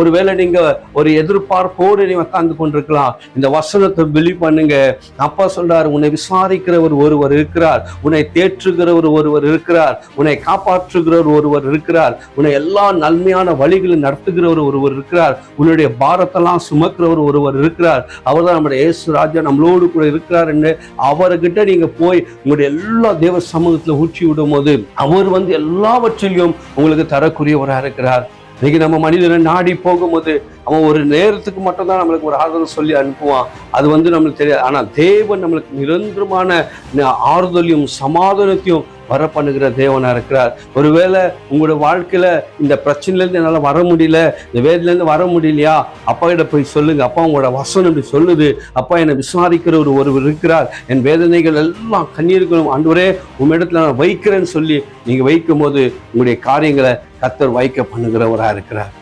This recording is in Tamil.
ஒருவேளை நீங்க ஒரு எதிர்பார்ப்போடு நீ உட்கார்ந்து கொண்டிருக்கலாம். இந்த வசனத்தை பிலீவ் பண்ணுங்க. அப்பா சொல்றாரு, உன்னை விசாரிக்கிறவர் ஒருவர் இருக்கிறார், உன்னை தேற்றுகிறவர் ஒருவர் இருக்கிறார், உன்னை காப்பாற்றுகிறவர் ஒருவர் இருக்கிறார், உன்னை எல்லா நன்மையான வழிகளில் நடத்துகிறவர் ஒருவர் இருக்கிறார், உன்னுடைய பாரத்தெல்லாம் சுமக்கிறவர் ஒருவர் இருக்கிறார். அவர் தான் நம்முடைய இயேசு ராஜா, நம்மளோடு கூட இருக்கிறார் என்று அவர்கிட்ட நீங்க போய் உங்களுடைய எல்லா தேவ சமூகத்துல ஊற்றி விடும் போது அவர் எல்லாவற்றிலும் உங்களுக்கு தரக்கூடியவராக இருக்கிறார். இன்னைக்கு நம்ம மனிதனை நாடி போகும்போது அவன் ஒரு நேரத்துக்கு மட்டும் தான் நம்மளுக்கு ஒரு ஆறுதல் சொல்லி அனுப்புவான். அது நம்மளுக்கு தெரியாது. ஆனால் தேவன் நம்மளுக்கு நிரந்தரமான ஆறுதலையும் சமாதானத்தையும் வர பண்ணுகிற தேவனா இருக்கிறார். ஒருவேளை உங்களோட வாழ்க்கையில இந்த பிரச்சனையிலேருந்து என்னால் வர முடியல, இந்த வேதிலேருந்து வர முடியலையா, அப்பா கிட்ட போய் சொல்லுங்க. அப்பா உங்களோட வசனம் இப்படி சொல்லுது, அப்பா என்னை விசாரிக்கிற ஒருவர் இருக்கிறார், என் வேதனைகள் எல்லாம் கண்ணீர்களும் ஆண்டவரே உம்மிடத்துல நான் வைக்கிறேன்னு சொல்லி நீங்க வைக்கும் போது உங்களுடைய காரியங்களை கர்த்தர் வைக்க பண்ணுகிறவராக இருக்கிறார்.